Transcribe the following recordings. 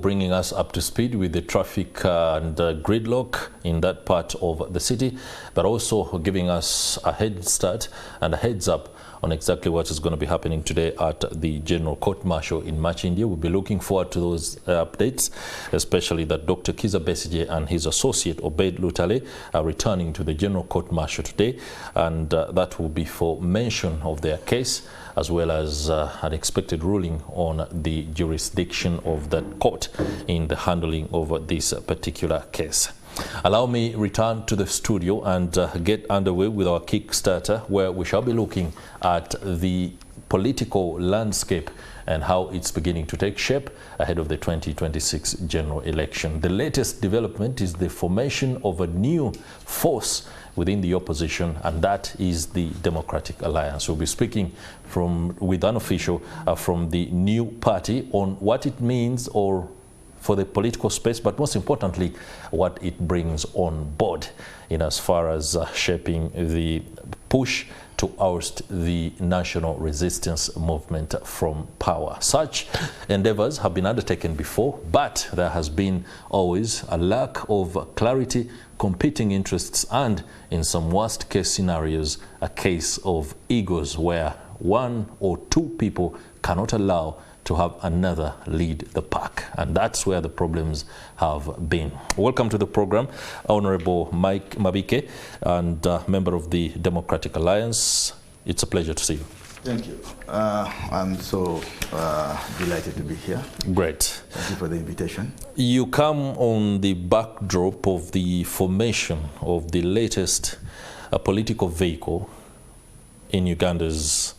Bringing us up to speed with the traffic and gridlock in that part of the city, but also giving us a head start and a heads up on exactly what is going to be happening today at the General Court Martial in Machindi. We'll be looking forward to those updates, especially that Dr. Kiza Besigye and his associate Obeid Lutale are returning to the General Court Martial today, and that will be for mention of their case, as well as an expected ruling on the jurisdiction of that court in the handling of this particular case. Allow me return to the studio and get underway with our Kickstarter, where we shall be looking at the political landscape and how it's beginning to take shape ahead of the 2026 general election. The latest development is the formation of a new force within the opposition, and that is the Democratic Alliance. We'll be speaking with an official from the new party on what it means for the political space, but most importantly, what it brings on board in as far as shaping the push to oust the national resistance movement from power. Such endeavors have been undertaken before, but there has been always a lack of clarity, competing interests, and in some worst case scenarios, a case of egos where one or two people cannot allow to have another lead the pack, and that's where the problems have been. Welcome to the program, Honorable Mabike, and member of the Democratic Alliance. It's a pleasure to see you. Thank you. I'm so delighted to be here. Great. Thank you for the invitation. You come on the backdrop of the formation of the latest political vehicle in Uganda's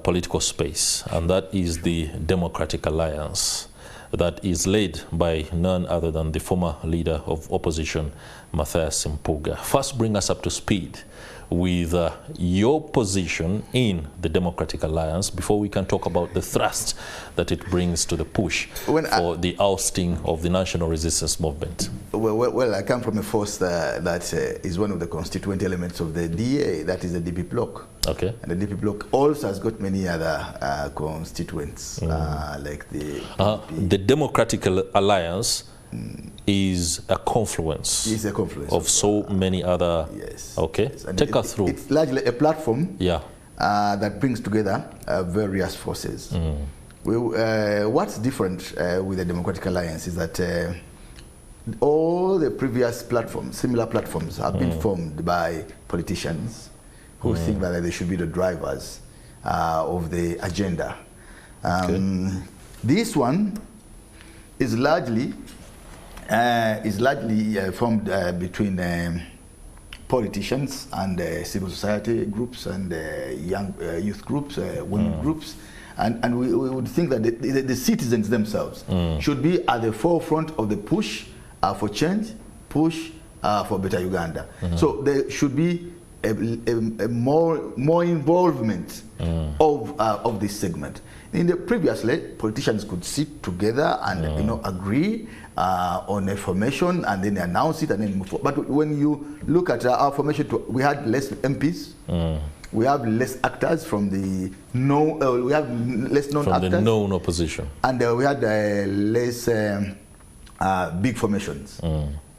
political space, and that is the Democratic Alliance, that is led by none other than the former leader of Opposition Mathias Mpuuga. First, bring us up to speed with your position in the Democratic Alliance before we can talk about the thrust that it brings to the push for the ousting of the national resistance movement. Well, I come from a force that is one of the constituent elements of the DA, that is the DP bloc. Okay. And the DP bloc also has got many other constituents, like the The Democratic Alliance is a confluence. It's a confluence of so many other. Yes. Okay. Yes. Take us through. It's largely a platform. Yeah. That brings together various forces. What's different with the Democratic Alliance is that all the previous platforms, similar platforms, have been formed by politicians who think that they should be the drivers of the agenda. This one is largely formed between politicians and civil society groups and young youth groups, women groups, and we would think that the citizens themselves should be at the forefront of the push for change, push for better Uganda. So there should be a more involvement of this segment. In the previously, politicians could sit together and agree on a formation and then announce it and then move forward. But when you look at our formation, we had less MPs. We have less actors from the we have less known actors. From the known opposition. And we had less big formations.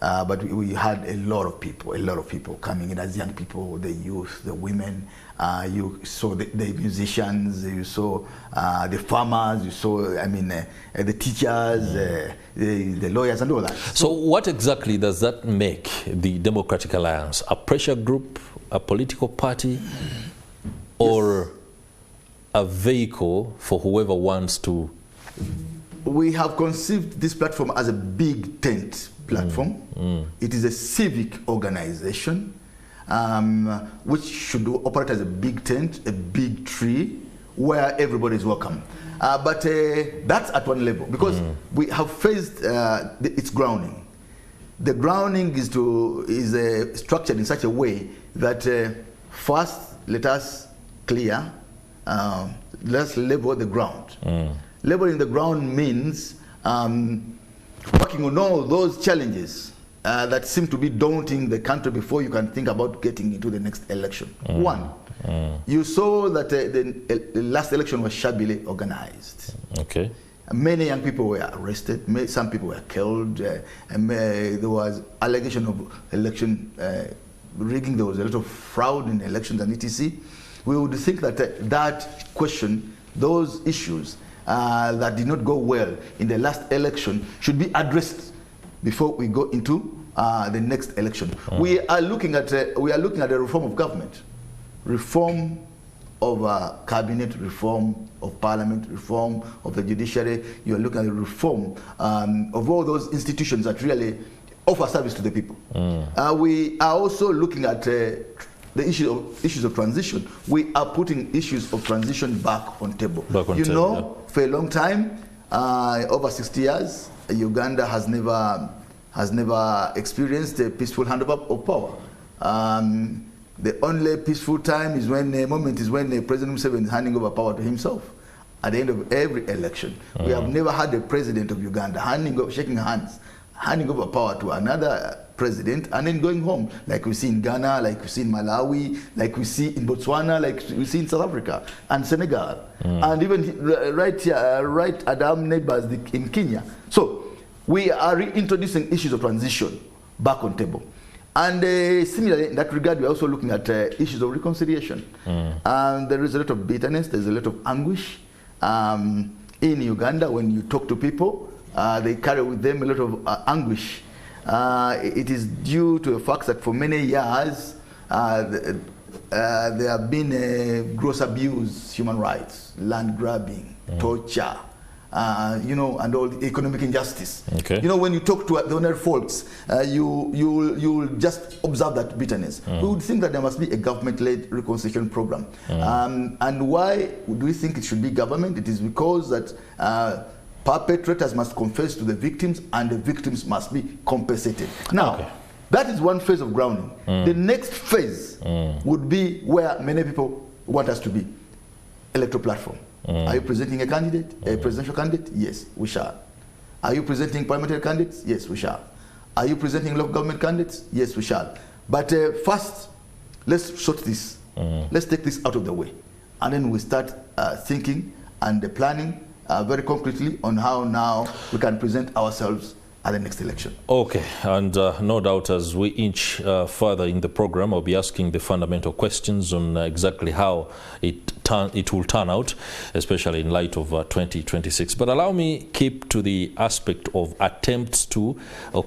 But we had a lot of people coming in as young people, the youth, the women. You saw the musicians, you saw the farmers, you saw, the teachers, the lawyers and all that. So what exactly does that make the Democratic Alliance? A pressure group, a political party, or a vehicle for whoever wants to? We have conceived this platform as a big tent platform. It is a civic organization which should operate as a big tent, a big tree, where everybody is welcome. But that's at one level, because we have faced its grounding. The grounding is structured in such a way that first let us clear, let's level the ground. Leveling the ground means working on all those challenges that seem to be daunting the country before you can think about getting into the next election. One, you saw that the last election was shabbily organized. Okay. Many young people were arrested. Some people were killed. There was allegation of election rigging. There was a lot of fraud in elections and etc. We would think that that question, those issues that did not go well in the last election, should be addressed before we go into the next election. We are looking at a reform of government, reform of cabinet, reform of parliament, reform of the judiciary. You are looking at the reform of all those institutions that really offer service to the people. We are also looking at the issues of transition. We are putting issues of transition back on table. For a long time, over 60 years, Uganda has never experienced a peaceful handover of power. The only peaceful time is when President Museveni is handing over power to himself at the end of every election. We have never had a president of Uganda shaking hands, handing over power to another president and then going home, like we see in Ghana, like we see in Malawi, like we see in Botswana, like we see in South Africa and Senegal, and even right here, right at our neighbors in Kenya. So we are reintroducing issues of transition back on table. And similarly, in that regard, we're also looking at issues of reconciliation. And there is a lot of bitterness, there's a lot of anguish in Uganda. When you talk to people, they carry with them a lot of anguish. It is due to the fact that for many years, there have been gross abuse, human rights, land grabbing, torture, and all the economic injustice. When you talk to the ordinary folks, you'll just observe that bitterness. We would think that there must be a government-led reconciliation program. And why do we think it should be government? It is because that perpetrators must confess to the victims and the victims must be compensated. Now, that is one phase of grounding. The next phase would be where many people want us to be, electoral platform. Are you presenting a candidate, a presidential candidate? Yes, we shall. Are you presenting parliamentary candidates? Yes, we shall. Are you presenting local government candidates? Yes, we shall. But first, let's sort this. Let's take this out of the way. And then we start thinking and planning very concretely on how now we can present ourselves at the next election. Okay, and no doubt as we inch further in the program, I'll be asking the fundamental questions on exactly how it will turn out, especially in light of 2026. But allow me keep to the aspect of attempts to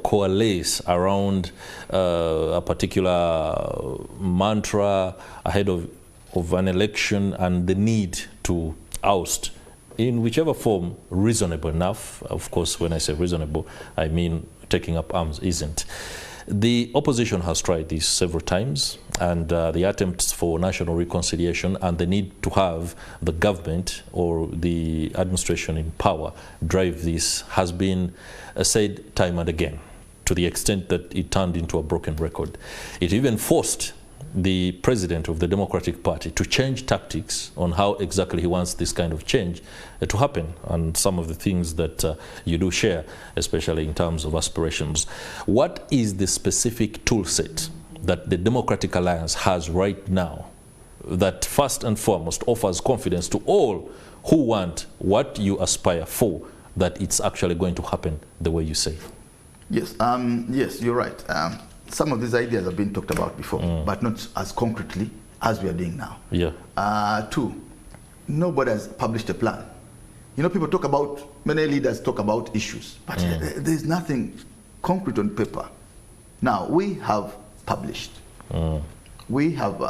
coalesce around a particular mantra ahead of an election and the need to oust, in whichever form reasonable enough. Of course, when I say reasonable, I mean taking up arms isn't. The opposition has tried this several times, and the attempts for national reconciliation and the need to have the government or the administration in power drive this has been said time and again, to the extent that it turned into a broken record. It even forced the president of the Democratic Party to change tactics on how exactly he wants this kind of change to happen, and some of the things that you do share, especially in terms of aspirations. What is the specific tool set that the Democratic Alliance has right now that first and foremost offers confidence to all who want what you aspire for, that it's actually going to happen the way you say? Yes, yes, you're right. Some of these ideas have been talked about before, but not as concretely as we are doing now. Two, nobody has published a plan. People talk about, many leaders talk about issues, but there's nothing concrete on paper. Now, we have published. We have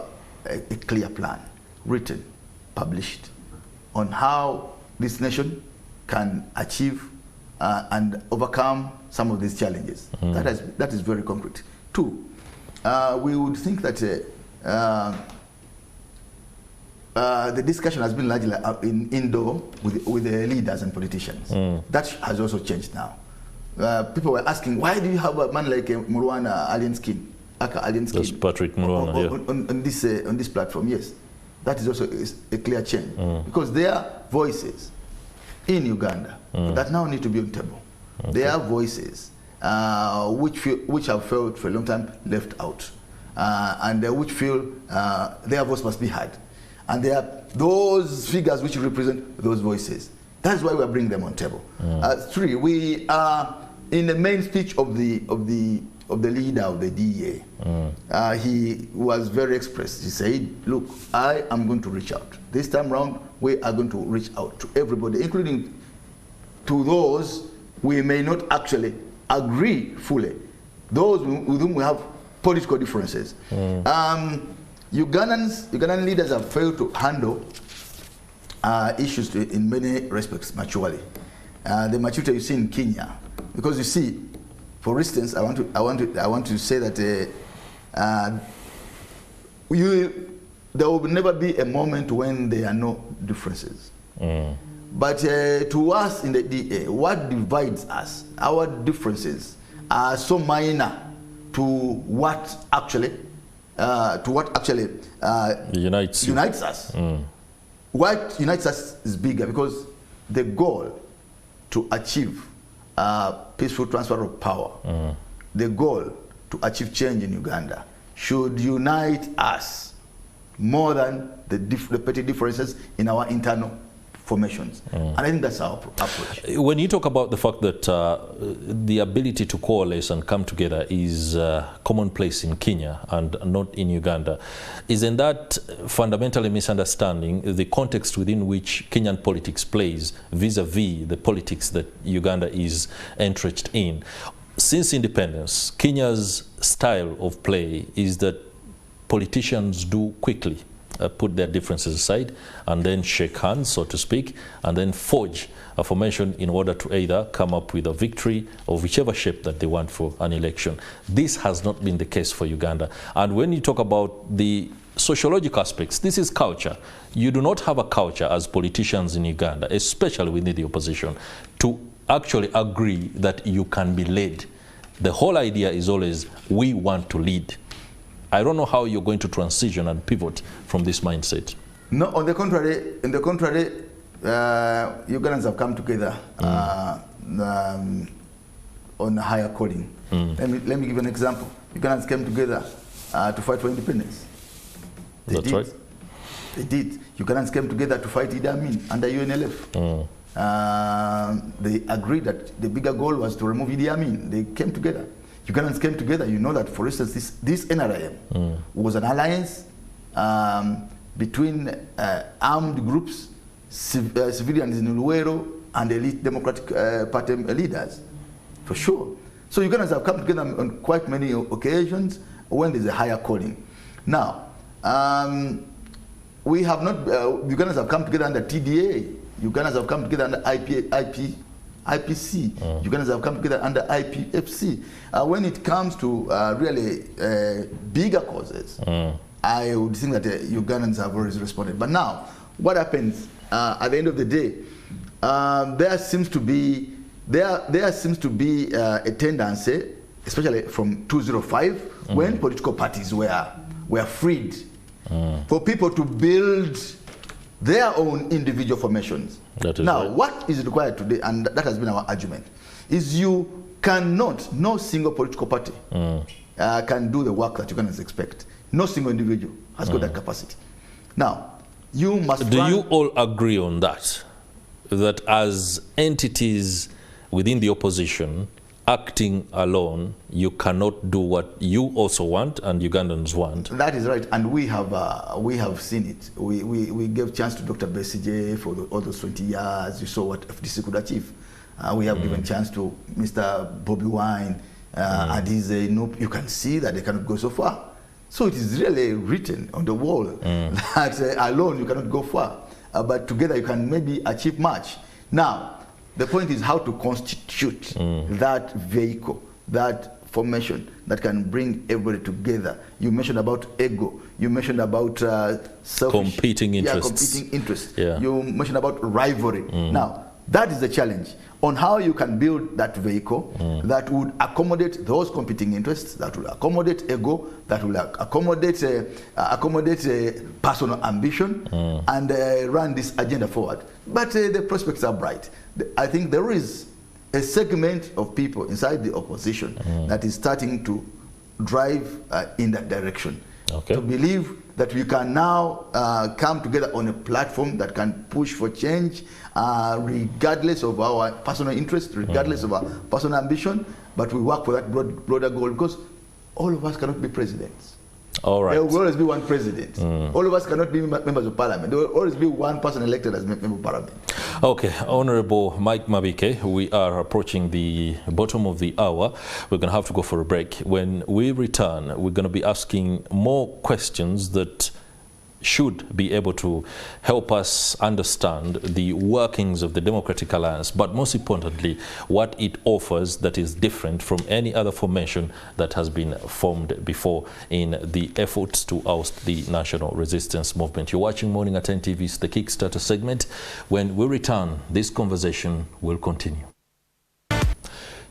a clear plan, written, published, on how this nation can achieve and overcome some of these challenges. That is very concrete. Two, we would think that the discussion has been largely indoor with the leaders and politicians. That has also changed now. People were asking, why do you have a man like Murwana alien skin? That's Patrick Murwana, on this platform? Yes, that is also a clear change, because their voices in Uganda that now need to be on the table. Their voices which have felt for a long time left out, and which feel their voice must be heard. And there are those figures which represent those voices. That's why we're bringing them on table. 3, we are in the main speech of the leader of the DEA. He was very express. He said, look, I am going to reach out. This time round, we are going to reach out to everybody, including to those we may not actually agree fully, those with whom we have political differences. Ugandan leaders have failed to handle issues in many respects maturely. The maturity you see in Kenya, because you see, for instance, I want to say that there will never be a moment when there are no differences. But to us in the DA, what divides us, our differences, are so minor to what actually unites us. What unites us is bigger, because the goal to achieve peaceful transfer of power, the goal to achieve change in Uganda, should unite us more than the petty differences in our internal formations. And I think that's our approach. When you talk about the fact that the ability to coalesce and come together is commonplace in Kenya and not in Uganda, isn't that fundamentally misunderstanding the context within which Kenyan politics plays vis-a-vis the politics that Uganda is entrenched in? Since independence, Kenya's style of play is that politicians do quickly put their differences aside and then shake hands, so to speak, and then forge a formation in order to either come up with a victory of whichever shape that they want for an election. This has not been the case for Uganda. And when you talk about the sociological aspects, this is culture. You do not have a culture as politicians in Uganda, especially within the opposition, to actually agree that you can be led. The whole idea is always, we want to lead. I don't know how you're going to transition and pivot from this mindset. No, on the contrary, Ugandans have come together on a higher calling. Let me give you an example. Ugandans came together to fight for independence. That's right. They did. Ugandans came together to fight Idi Amin under UNLF. They agreed that the bigger goal was to remove Idi Amin. They came together. Ugandans came together. You know that, for instance, this NRM was an alliance between armed groups, civilians in Luwero, and elite Democratic Party leaders, for sure. So Ugandans have come together on quite many occasions when there's a higher calling. Now, we have not, Ugandans have come together under TDA, Ugandans have come together under IPC, Ugandans have come together under IPFC. When it comes to really bigger causes, I would think that Ugandans have always responded. But now, what happens at the end of the day? There seems to be a tendency, especially from 2005, when political parties were freed, for people to build their own individual formations. Now, right. What is required today, and that has been our argument, is you cannot, no single political party can do the work that Ugandans expect. No single individual has got that capacity. Now, you must... Do you all agree on that? That as entities within the opposition, acting alone, you cannot do what you also want and Ugandans want? That is right, and we have seen it. We gave chance to Dr. Besigye for all those 20 years. You saw what FDC could achieve. We have given chance to Mr. Bobby Wine, and you can see that they cannot go so far. So it is really written on the wall that alone you cannot go far, but together you can maybe achieve much. Now, the point is how to constitute that vehicle, that formation that can bring everybody together. You mentioned about ego. You mentioned about selfish, competing interests. Competing interests. Yeah. You mentioned about rivalry. Now, that is the challenge on how you can build that vehicle that would accommodate those competing interests, that will accommodate ego, that will accommodate personal ambition, and run this agenda forward. But the prospects are bright. I think there is a segment of people inside the opposition that is starting to drive in that direction. to believe that we can now come together on a platform that can push for change, regardless of our personal interest, regardless of our personal ambition, but we work for that broader goal, because all of us cannot be presidents. All right. There will always be one president. All of us cannot be members of parliament. There will always be one person elected as member of parliament. Okay, Honorable Mike Mabike, we are approaching the bottom of the hour. We're going to have to go for a break. When we return, we're going to be asking more questions that should be able to help us understand the workings of the Democratic Alliance, but most importantly, what it offers that is different from any other formation that has been formed before in the efforts to oust the national resistance movement. You're watching Morning at NTV's The Kickstarter segment. When we return, this conversation will continue.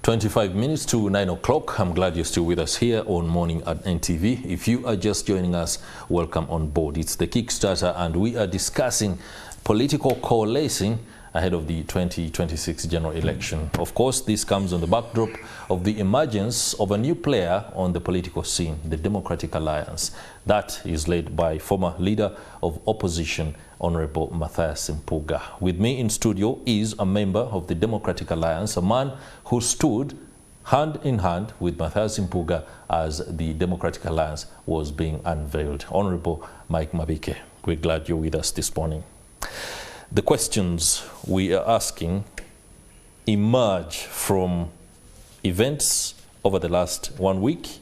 25 minutes to 9 o'clock. I'm glad you're still with us here on Morning at NTV. If you are just joining us, welcome on board. It's the Kickstarter, and we are discussing political coalescing ahead of the 2026 general election. Of course, this comes on the backdrop of the emergence of a new player on the political scene, the Democratic Alliance. That is led by former leader of opposition, Honorable Mathias Mpuuga. With me in studio is a member of the Democratic Alliance, a man who stood hand in hand with Mathias Mpuuga as the Democratic Alliance was being unveiled. Honorable Mike Mabike, we're glad you're with us this morning. The questions we are asking emerge from events over the last 1 week,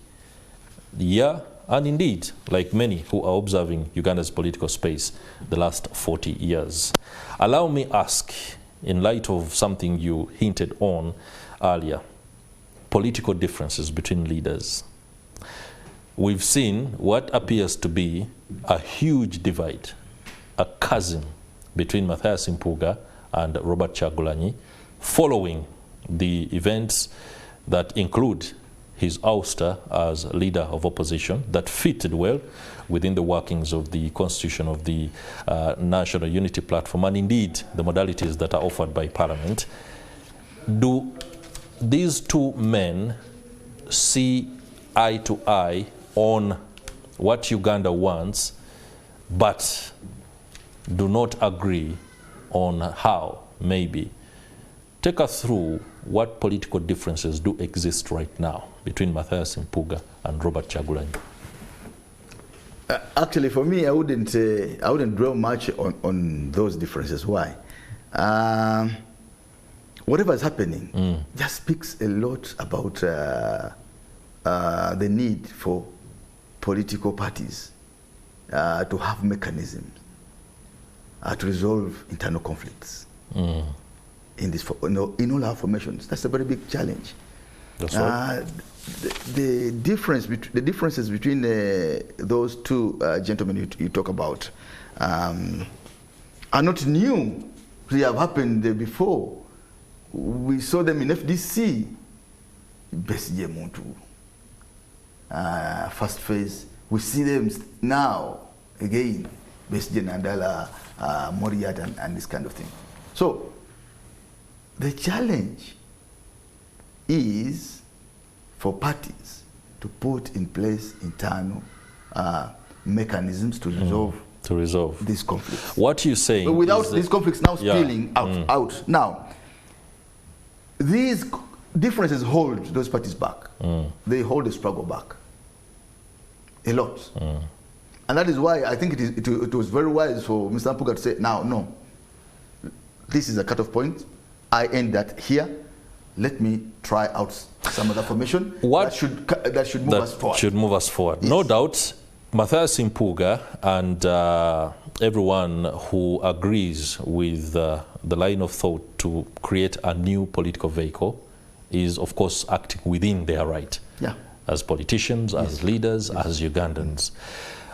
year, and indeed, like many who are observing Uganda's political space, the last 40 years. Allow me ask, in light of something you hinted on earlier, political differences between leaders. We've seen what appears to be a huge divide, a chasm between Mathias Mpuuga and Robert Kyagulanyi, following the events that include his ouster as leader of opposition that fitted well within the workings of the constitution of the National Unity Platform, and indeed the modalities that are offered by Parliament. Do these two men see eye to eye on what Uganda wants, but do not agree on how, maybe? Take us through what political differences do exist right now between Mathias Mpuuga and Robert Kyagulanyi. Actually, for me, I wouldn't dwell much on those differences. Why? Whatever is happening just speaks a lot about the need for political parties to have mechanisms to resolve internal conflicts in all our formations. That's a very big challenge. That's right. The differences between those two gentlemen you talk about are not new. They have happened before. We saw them in FDC, Besigye Muntu, first phase. We see them now again, Besigye Nandala, Moriat, and this kind of thing. So the challenge is for parties to put in place internal mechanisms to resolve these conflicts. What you're saying, but without these conflicts now spilling out. Now, these differences hold those parties back. They hold the struggle back a lot. And that is why I think it was very wise for Mr. Mpuuga to say, now, no, this is a cutoff point. I end that here. Let me try out some other formation that should move us forward. Should move us forward. Yes. No doubt, Mathias Mpuuga and everyone who agrees with the line of thought to create a new political vehicle is, of course, acting within their right. Yeah. As politicians, as leaders, as Ugandans.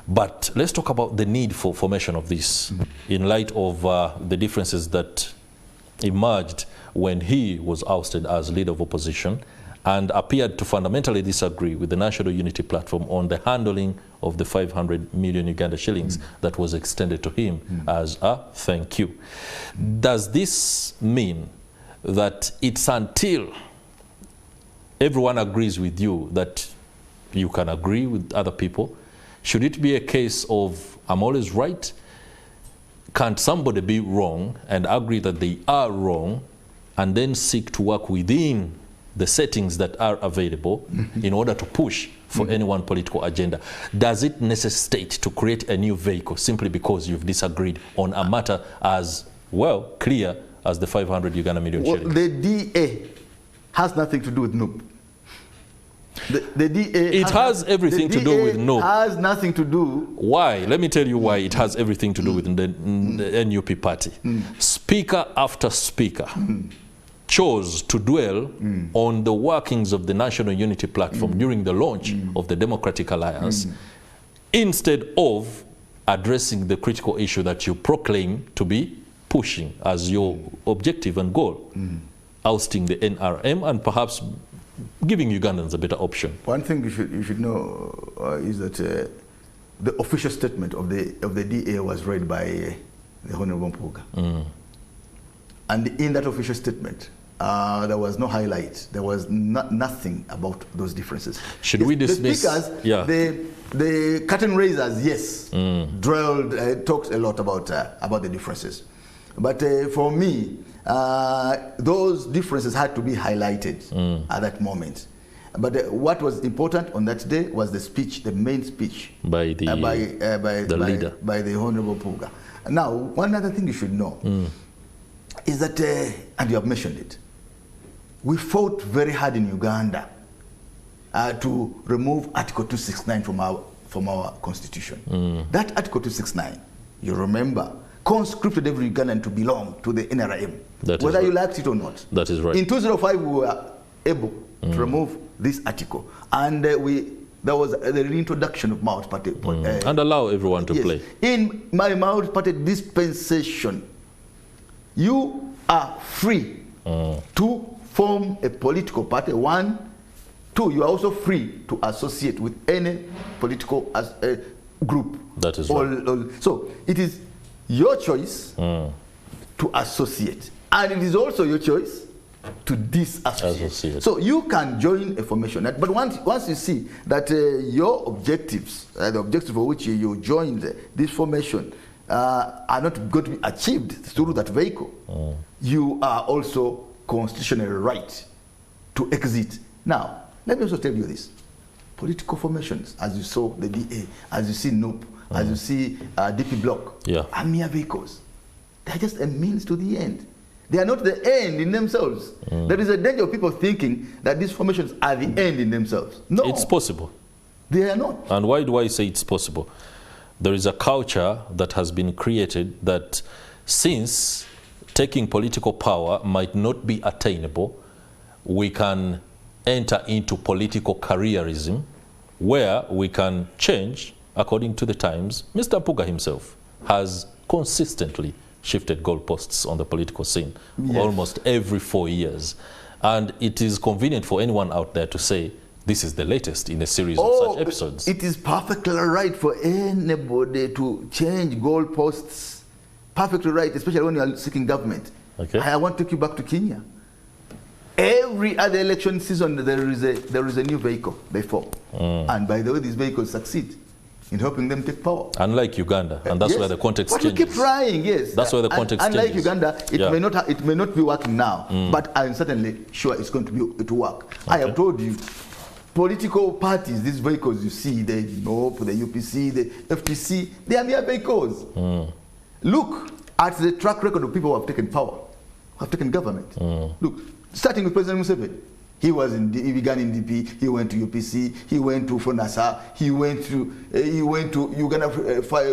But let's talk about the need for formation of this in light of the differences that emerged when he was ousted as leader of opposition and appeared to fundamentally disagree with the National Unity Platform on the handling of the 500 million Uganda shillings that was extended to him as a thank you. Does this mean that it's until everyone agrees with you that you can agree with other people? Should it be a case of I'm always right? Can't somebody be wrong and agree that they are wrong and then seek to work within the settings that are available in order to push for any one political agenda? Does it necessitate to create a new vehicle simply because you've disagreed on a matter as well clear as the 500 Uganda million shillings? The DA has nothing to do with NUP. The DA has everything to do with NUP. Has nothing to do. Why? Let me tell you why it has everything to do with the NUP party. Speaker after speaker chose to dwell on the workings of the National Unity Platform during the launch of the Democratic Alliance instead of addressing the critical issue that you proclaim to be pushing as your objective and goal, ousting the NRM and perhaps giving Ugandans a better option. One thing you should know is that the official statement of the DA was read by the Honorable Mpuuga. And in that official statement, there was no highlight. There was nothing about those differences. Should we dismiss? The speakers, the curtain raisers, yes, talked a lot about the differences. But for me, those differences had to be highlighted at that moment. But what was important on that day was the speech, the main speech by the leader, by the Honorable Mpuuga. Now, one other thing you should know is that, and you have mentioned it, we fought very hard in Uganda to remove Article 269 from our constitution. That Article 269, you remember, conscripted every Ugandan to belong to the NRM, whether you liked it or not. That is right. In 2005, we were able to remove this article, and there was the reintroduction of multi-party and allow everyone to play. In my multi-party dispensation, you are free to form a political party. 1, 2, you are also free to associate with any political group. That is right. So it is your choice to associate, and it is also your choice to disassociate. So you can join a formation, but once you see that your objectives, the objectives for which you joined this formation, are not going to be achieved through that vehicle, you are also constitutionally right to exit. Now, let me also tell you this: political formations, as you saw the DA, as you see NUP, as you see DP Bloc, are mere vehicles. They are just a means to the end. They are not the end in themselves. There is a danger of people thinking that these formations are the end in themselves. No. It's possible. They are not. And why do I say it's possible? There is a culture that has been created that since taking political power might not be attainable, we can enter into political careerism where we can change according to the times. Mr. Mpuuga himself has consistently shifted goalposts on the political scene almost every 4 years. And it is convenient for anyone out there to say, this is the latest in a series of such episodes. It is perfectly right for anybody to change goalposts. Perfectly right, especially when you are seeking government. Okay. I want to take you back to Kenya. Every other election season, there is a new vehicle they form. And by the way, these vehicles succeed in helping them take power. Unlike Uganda, and that's where the context changes. But we keep trying, yes. That's where the context changes. Unlike Uganda, it may not be working now, but I'm certainly sure it's going to work. Okay. I have told you, political parties, these vehicles you see, the NOP, the UPC, the FTC, they are mere vehicles. Look at the track record of people who have taken power, who have taken government. Look, starting with President Museveni. He began in DP, he went to UPC, he went to FONASA, he went to Uganda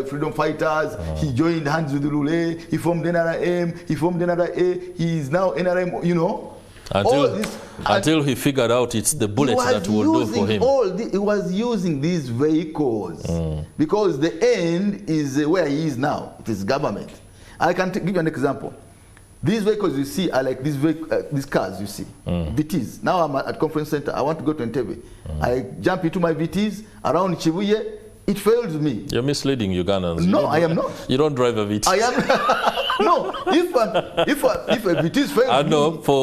Freedom Fighters, he joined hands with Lule, he formed NRM, he formed NRA, he is now NRM, you know. Until he figured out it's the bullet that will do for him. He was using these vehicles because the end is where he is now. It is government. I can give you an example. These vehicles you see are like these cars you see, VTs. Now I'm at conference center, I want to go to Entebbe. I jump into my VTs around Chibuye, it fails me. You're misleading Ugandans. No, I am not. You don't drive a VT. I am. No, if a Vitis fails me,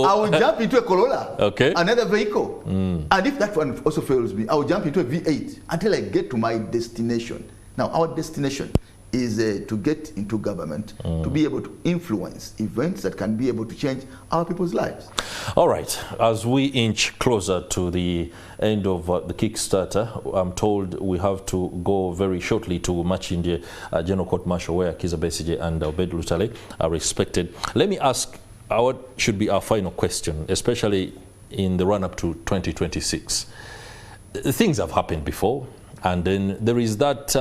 I will jump into a Corolla, another vehicle. And if that one also fails me, I will jump into a V8 until I get to my destination. Now, our destination is to get into government, to be able to influence events that can be able to change our people's lives. All right, as we inch closer to the end of the Kickstarter, I'm told we have to go very shortly to Machindye General Court Martial, where Kizza Besigye and Obed Lutale are expected. Let me ask what should be our final question, especially in the run-up to 2026. Things have happened before, and then there is that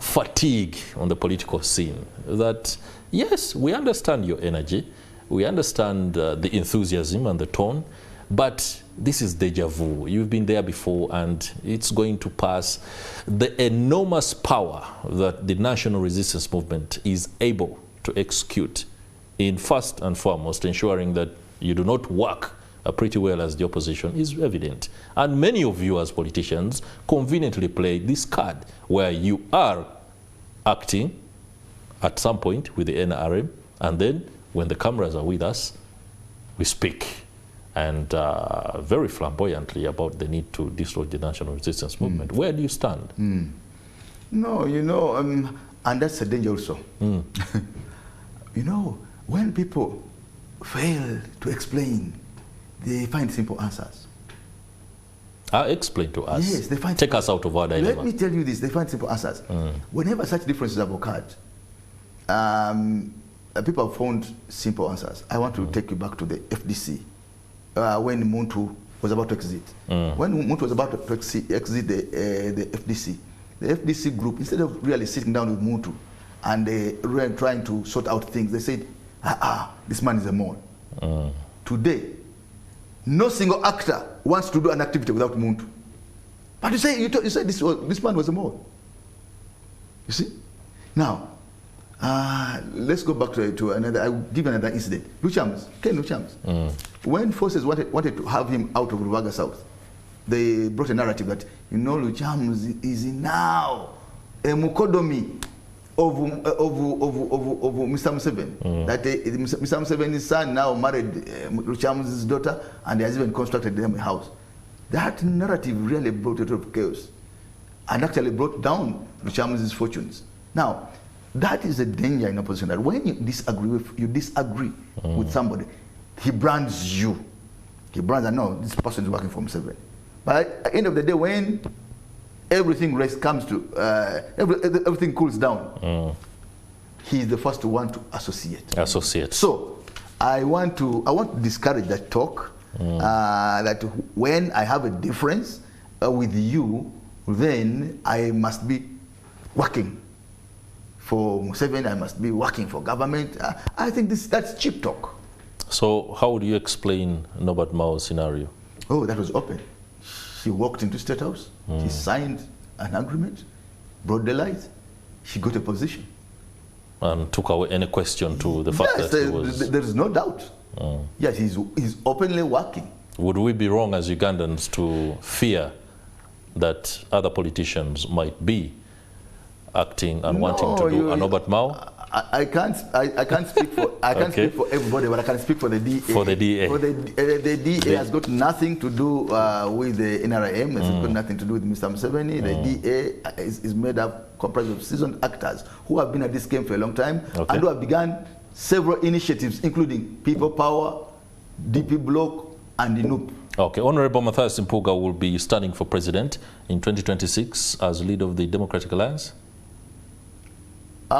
fatigue on the political scene that, yes, we understand your energy, we understand the enthusiasm and the tone, but this is deja vu. You've been there before and it's going to pass. The enormous power that the national resistance movement is able to execute in first and foremost ensuring that you do not work pretty well as the opposition is evident. And many of you as politicians conveniently play this card where you are acting at some point with the NRM, and then when the cameras are with us, we speak and very flamboyantly about the need to dislodge the national resistance movement. Where do you stand? No, you know, and that's a danger also. You know, when people fail to explain, they find simple answers. Explain to us. Yes, they find. Take us out of our dilemma. Let me tell you this: they find simple answers. Whenever such differences have occurred, people have found simple answers. I want to take you back to the FDC when Muntu was about to exit. When Muntu was about to exit the FDC group, instead of really sitting down with Muntu and really trying to sort out things, they said, this man is a mon. Today, no single actor wants to do an activity without Muntu. But you say this man was a mon. You see? Now, let's go back to another. I will give another incident. Ken Luchams. When forces wanted to have him out of Rubaga South, they brought a narrative that, you know, Luchams is now a Mukodomi of Mr. Museveni. That Mr. Museveni's son now married Luchams' daughter, and he has even constructed them a house. That narrative really brought a lot of chaos and actually brought down Luchams' fortunes. Now, that is a danger in opposition, that when you disagree with somebody, he brands you. He brands that, no, this person is working for Museveni. But at the end of the day, when everything comes to, everything cools down, he's the first one to associate. So I want to discourage that talk, that when I have a difference with you, then I must be working for Museveni, I must be working for government. I think that's cheap talk. So how would you explain Norbert Mao's scenario? Oh, that was open. She walked into State House, she signed an agreement, brought the light, she got a position. And took away any question to the fact that he was... There is no doubt. Yes, he's openly working. Would we be wrong as Ugandans to fear that other politicians might be acting and wanting to do an Norbert Mao? I can't speak for speak for everybody, but I can speak for the DA. For the DA. The DA has got nothing to do with the NRM. It's got nothing to do with Mr. Museveni. The DA is made up, comprised of seasoned actors who have been at this game for a long time and who have begun several initiatives, including People Power, DP Block, and the NUP. Okay, Honorable Mathias Mpuuga will be standing for president in 2026 as leader of the Democratic Alliance.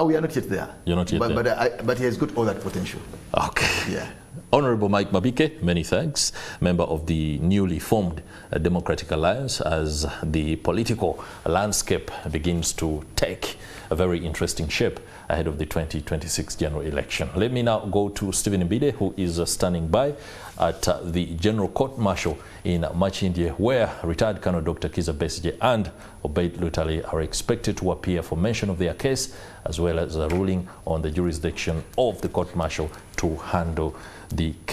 We are not yet there. You're not yet there. But he has got all that potential. Okay. Yeah. Honorable Mike Mabike, many thanks, member of the newly formed Democratic Alliance, as the political landscape begins to take a very interesting shape ahead of the 2026 general election. Let me now go to Stephen Mbide, who is standing by at the General Court Martial in Machindye, where retired Colonel Dr. Kizza Besigye and Obed Lutale are expected to appear for mention of their case, as well as a ruling on the jurisdiction of the court martial to handle the case.